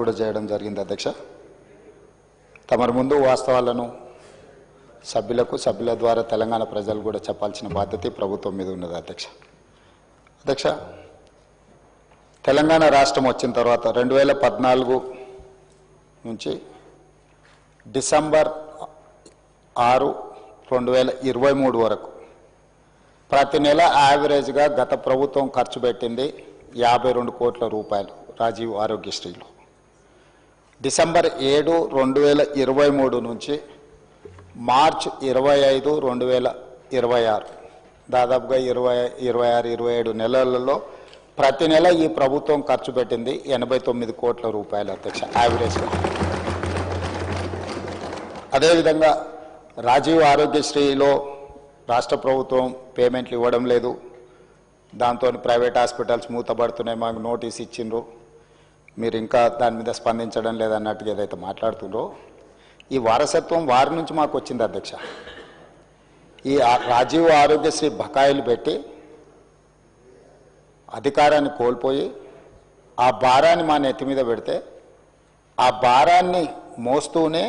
కూడా చేయడం జరిగింది అధ్యక్ష. తమరి ముందు వాస్తవాలను సభ్యుల ద్వారా తెలంగాణ ప్రజలు కూడా చెప్పాల్సిన బాధ్యత ప్రభుత్వం మీద ఉన్నది అధ్యక్ష. తెలంగాణ రాష్ట్రం వచ్చిన తర్వాత 2014 నుంచి డిసెంబర్ 6, 2023 వరకు ప్రతి నెల యావరేజ్గా గత ప్రభుత్వం ఖర్చు పెట్టింది 52 కోట్ల రూపాయలు రాజీవ్ ఆరోగ్యశ్రీలో. డిసెంబర్ 7, 2023 నుంచి మార్చ్ 25, 2026 దాదాపుగా 26-27 నెలలలో ప్రతి నెల ఈ ప్రభుత్వం ఖర్చు పెట్టింది 89 కోట్ల రూపాయలు అధ్యక్ష యావరేజ్గా. అదేవిధంగా రాజీవ్ ఆరోగ్యశ్రీలో రాష్ట్ర ప్రభుత్వం పేమెంట్లు ఇవ్వడం లేదు, దాంతో ప్రైవేట్ హాస్పిటల్స్ మూతపడుతున్నాయి, మాకు నోటీస్ ఇచ్చిండ్రు, మీరు ఇంకా దాని మీద స్పందించడం లేదన్నట్టుగా ఏదైతే మాట్లాడుతుండ్రో ఈ వారసత్వం వారి నుంచి మాకు వచ్చింది అధ్యక్ష. ఈ రాజీవ్ ఆరోగ్యశ్రీ బకాయిలు పెట్టి అధికారాన్ని కోల్పోయి ఆ భారాన్ని మా నెత్తి మీద పెడితే ఆ భారాన్ని మోస్తూనే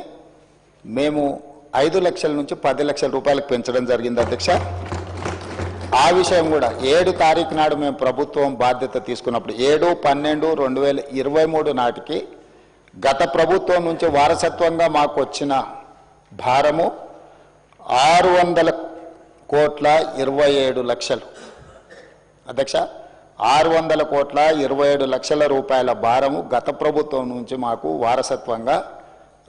మేము 5 లక్షల నుంచి 10 లక్షల రూపాయలకు పెంచడం జరిగింది అధ్యక్ష. ఆ విషయం కూడా 7 తారీఖు నాడు మేము ప్రభుత్వం బాధ్యత తీసుకున్నప్పుడు 7/12/2023 నాటికి గత ప్రభుత్వం నుంచి వారసత్వంగా మాకు వచ్చిన భారము 600 కోట్ల 27 లక్షలు అధ్యక్ష. 600 కోట్ల 27 లక్షల రూపాయల భారము గత ప్రభుత్వం నుంచి మాకు వారసత్వంగా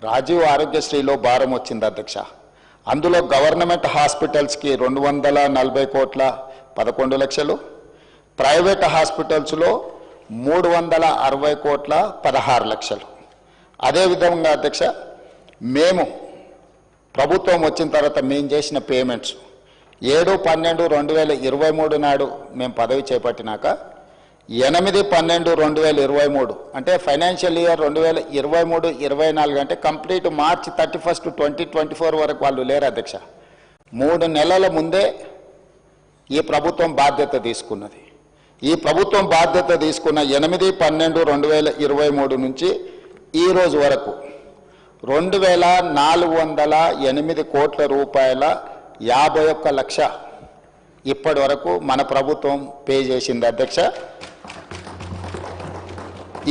రాజీవ్ ఆరోగ్యశ్రీలో భారం వచ్చింది అధ్యక్ష. అందులో గవర్నమెంట్ హాస్పిటల్స్కి 240 కోట్ల 11 లక్షలు, ప్రైవేట్ హాస్పిటల్స్లో 360 కోట్ల 16 లక్షలు. అదేవిధంగా అధ్యక్ష మేము ప్రభుత్వం వచ్చిన తర్వాత మేము చేసిన పేమెంట్స్ 7/12/2023 నాడు మేము పదవి చేపట్టినాక 8/12/2023 అంటే ఫైనాన్షియల్ ఇయర్ 2023-24 అంటే కంప్లీట్ మార్చ్ 31, 2024 వరకు వాళ్ళు లేరు అధ్యక్ష. 3 నెలల ముందే ఈ ప్రభుత్వం బాధ్యత తీసుకున్నది. ఈ ప్రభుత్వం బాధ్యత తీసుకున్న 8/12/2023 నుంచి ఈ రోజు వరకు 2,408 కోట్ల రూపాయల 51 లక్ష ఇప్పటి వరకు మన ప్రభుత్వం పే చేసింది అధ్యక్ష.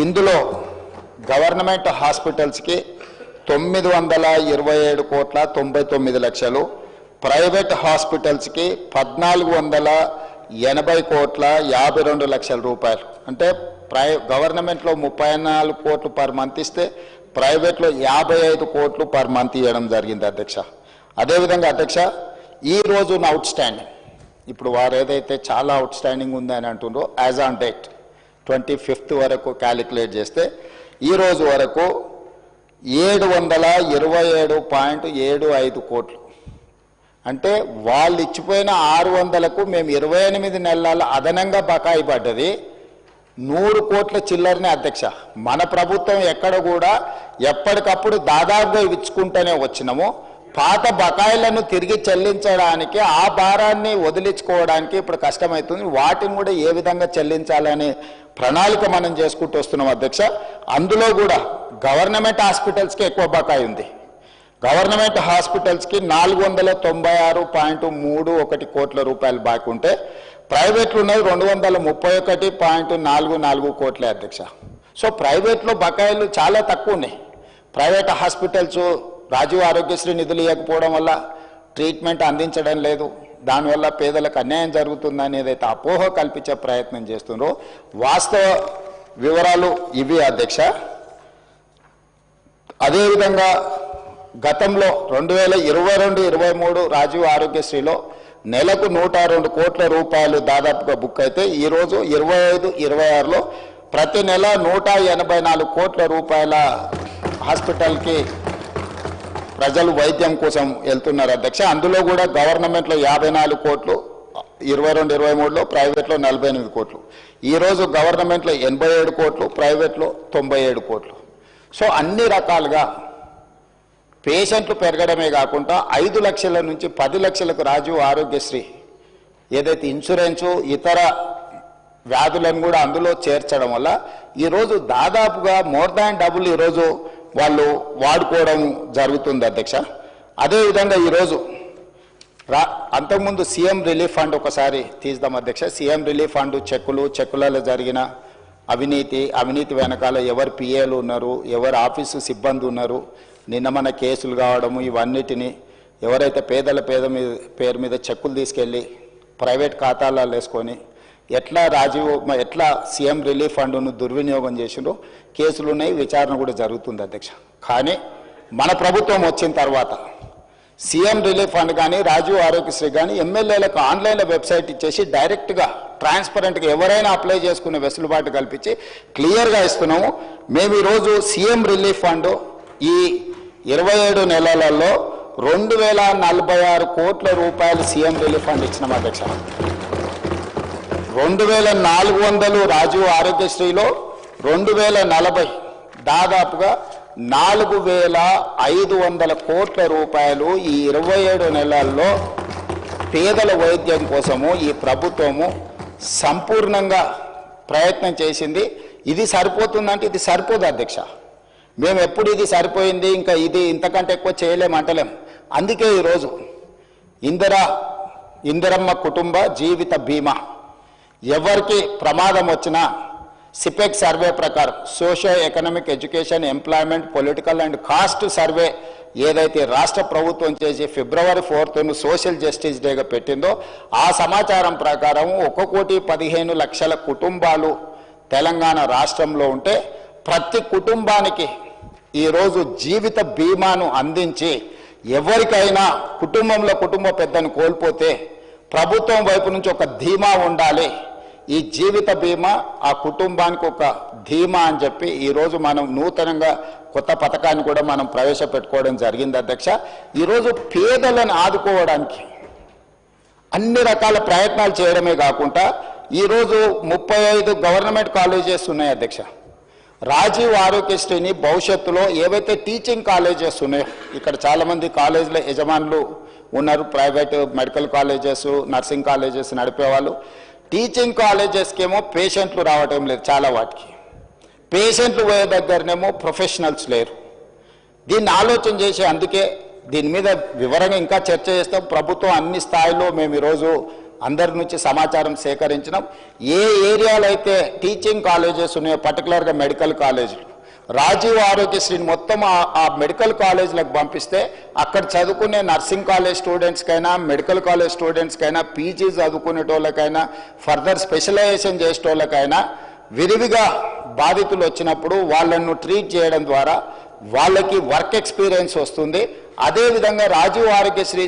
ఇందులో గవర్నమెంట్ హాస్పిటల్స్కి 927 కోట్ల 99 లక్షలు, ప్రైవేట్ హాస్పిటల్స్కి 1480 కోట్ల 52 లక్షల రూపాయలు. అంటే గవర్నమెంట్లో 34 కోట్లు పర్ మంత్ ఇస్తే ప్రైవేట్లో 55 కోట్లు పర్ మంత్ ఇవ్వడం జరిగింది అధ్యక్ష. అదేవిధంగా అధ్యక్ష ఈరోజు అవుట్ స్టాండింగ్ ఇప్పుడు వారు ఏదైతే చాలా అవుట్ స్టాండింగ్ ఉందని అంటుండ్రో యాజ్ ఆన్ డేట్ 25th వరకు క్యాలిక్యులేట్ చేస్తే ఈరోజు వరకు 727.75 కోట్లు. అంటే వాళ్ళు ఇచ్చిపోయిన 600కు మేము 28 నెలల అదనంగా బకాయి పడ్డది 100 కోట్ల చిల్లరనే అధ్యక్ష. మన ప్రభుత్వం ఎక్కడ కూడా ఎప్పటికప్పుడు దాదాపుగా ఇచ్చుకుంటూనే వచ్చినాము. పాత బకాయిలను తిరిగి చెల్లించడానికి ఆ భారాన్ని వదిలించుకోవడానికి ఇప్పుడు కష్టమవుతుంది. వాటిని కూడా ఏ విధంగా చెల్లించాలనే ప్రణాళిక మనం చేసుకుంటూ వస్తున్నాం అధ్యక్ష. అందులో కూడా గవర్నమెంట్ హాస్పిటల్స్కి ఎక్కువ బకాయి ఉంది. గవర్నమెంట్ హాస్పిటల్స్కి 496.31 కోట్ల రూపాయలు బాకీ ఉంటే ప్రైవేట్లో ఉన్నది 231.44 కోట్లే అధ్యక్ష. సో ప్రైవేట్లో బకాయిలు చాలా తక్కువ ఉన్నాయి. ప్రైవేట్ హాస్పిటల్స్ రాజీవ్ ఆరోగ్యశ్రీ నిధులు ఇవ్వకపోవడం వల్ల ట్రీట్మెంట్ అందించడం లేదు, దానివల్ల పేదలకు అన్యాయం జరుగుతుందని ఏదైతే అపోహ కల్పించే ప్రయత్నం చేస్తున్నారో వాస్తవ వివరాలు ఇవి అధ్యక్ష. అదేవిధంగా గతంలో 2022-23 రాజీవ్ ఆరోగ్యశ్రీలో నెలకు 102 కోట్ల రూపాయలు దాదాపుగా బుక్ అయితే ఈరోజు 25-26లో ప్రతి నెల 184 కోట్ల రూపాయల హాస్పిటల్కి ప్రజలు వైద్యం కోసం వెళ్తున్నారు అధ్యక్ష. అందులో కూడా గవర్నమెంట్లో 54 కోట్లు 22-23లో, ప్రైవేట్లో 48 కోట్లు. ఈరోజు గవర్నమెంట్లో 87 కోట్లు, ప్రైవేట్లో 97 కోట్లు. సో అన్ని రకాలుగా పేషెంట్లు పెరగడమే కాకుండా 5 లక్షల నుంచి 10 లక్షలకు రాజీవ్ ఆరోగ్యశ్రీ ఏదైతే ఇన్సూరెన్సు ఇతర వ్యాధులను కూడా అందులో చేర్చడం వల్ల ఈరోజు దాదాపుగా మోర్ దాన్ డబుల్ ఈరోజు వాళ్ళు వాడుకోవడం జరుగుతుంది అధ్యక్ష. అదేవిధంగా ఈరోజు అంతకుముందు సీఎం రిలీఫ్ ఫండ్ ఒకసారి తీద్దాం అధ్యక్ష. సీఎం రిలీఫ్ ఫండ్ చెక్కులలో జరిగిన అవినీతి వెనకాల ఎవరు పిఏలు ఉన్నారు, ఎవరు ఆఫీసు సిబ్బంది ఉన్నారు, నిన్న మన కేసులు కావడము, ఇవన్నిటినీ ఎవరైతే పేరు మీద చెక్కులు తీసుకెళ్ళి ప్రైవేట్ ఖాతాలలో వేసుకొని ఎట్లా సీఎం రిలీఫ్ ఫండ్ను దుర్వినియోగం చేసిండ్రో కేసులు ఉన్నాయి, విచారణ కూడా జరుగుతుంది అధ్యక్ష. కానీ మన ప్రభుత్వం వచ్చిన తర్వాత సీఎం రిలీఫ్ ఫండ్ కానీ రాజీవ్ ఆరోగ్యశ్రీ కానీ ఎమ్మెల్యేలకు ఆన్లైన్లో వెబ్సైట్ ఇచ్చేసి డైరెక్ట్గా ట్రాన్స్పరెంట్గా ఎవరైనా అప్లై చేసుకునే వెసులుబాటు కల్పించి క్లియర్గా ఇస్తున్నాము. మేము ఈరోజు సీఎం రిలీఫ్ ఫండ్ ఈ 27 నెలలలో 2046 కోట్ల రూపాయలు సీఎం రిలీఫ్ ఫండ్ ఇచ్చినాం అధ్యక్ష. 2400 రాజీవ్ ఆరోగ్యశ్రీలో 2040 దాదాపుగా 4500 కోట్ల రూపాయలు ఈ 27 నెలల్లో పేదల వైద్యం కోసము ఈ ప్రభుత్వము సంపూర్ణంగా ప్రయత్నం చేసింది. ఇది సరిపోతుందంటే ఇది సరిపోదు అధ్యక్ష. మేము ఎప్పుడు ఇది సరిపోయింది ఇంకా ఇంతకంటే ఎక్కువ చేయలేమంటలేం. అందుకే ఈరోజు ఇందిరమ్మ కుటుంబ జీవిత బీమా ఎవరికి ప్రమాదం వచ్చినా సిపెక్ సర్వే ప్రకారం socio economic education employment political and caste survey ఏదైతే రాష్ట్ర ప్రభుత్వం చేసి February 4th సోషల్ జస్టిస్ డేగా పెట్టిందో ఆ సమాచారం ప్రకారం 1,15,00,000 కుటుంబాలు తెలంగాణ రాష్ట్రంలో ఉంటే ప్రతి కుటుంబానికి ఈరోజు జీవిత బీమాను అందించి ఎవరికైనా కుటుంబ పెద్దను కోల్పోతే ప్రభుత్వం వైపు నుంచి ఒక ధీమా ఉండాలి, ఈ జీవిత బీమా ఆ కుటుంబానికి ఒక ధీమా అని చెప్పి ఈరోజు మనం నూతనంగా కొత్త పథకాన్ని కూడా మనం ప్రవేశపెట్టుకోవడం జరిగింది అధ్యక్ష. ఈరోజు పేదలను ఆదుకోవడానికి అన్ని రకాల ప్రయత్నాలు చేయడమే కాకుండా ఈరోజు 35 గవర్నమెంట్ కాలేజెస్ ఉన్నాయి అధ్యక్ష. రాజీవ్ ఆరోగ్యశ్రీని భవిష్యత్తులో ఏవైతే టీచింగ్ కాలేజెస్ ఉన్నాయో, ఇక్కడ చాలామంది కాలేజీల యజమానులు ఉన్నారు, private medical colleges nursing colleges నడిపేవాళ్ళు. టీచింగ్ కాలేజెస్కి ఏమో పేషెంట్లు రావటం లేదు, చాలా వాటికి పేషెంట్లు పోయే దగ్గరనేమో ప్రొఫెషనల్స్ లేరు. దీన్ని ఆలోచన చేసి అందుకే దీని మీద వివరంగా ఇంకా చర్చ చేస్తాం. ప్రభుత్వం అన్ని స్థాయిలో మేము ఈరోజు అందరి నుంచి సమాచారం సేకరించినాం. ఏ ఏరియాలో అయితే టీచింగ్ కాలేజెస్ ఉన్నాయో పర్టికులర్గా మెడికల్ కాలేజీలు రాజీవ్ ఆరోగ్యశ్రీని మొత్తం ఆ మెడికల్ కాలేజీలకు పంపిస్తే అక్కడ చదువుకునే నర్సింగ్ కాలేజ్ స్టూడెంట్స్కైనా మెడికల్ కాలేజ్ స్టూడెంట్స్కైనా పీజీ చదువుకునేటోళ్ళకైనా ఫర్దర్ స్పెషలైజేషన్ చేసేటోళ్ళకైనా విరివిగా బాధితులు వచ్చినప్పుడు వాళ్ళను ట్రీట్ చేయడం ద్వారా వాళ్ళకి వర్క్ ఎక్స్పీరియన్స్ వస్తుంది. అదేవిధంగా రాజీవ్ ఆరోగ్యశ్రీ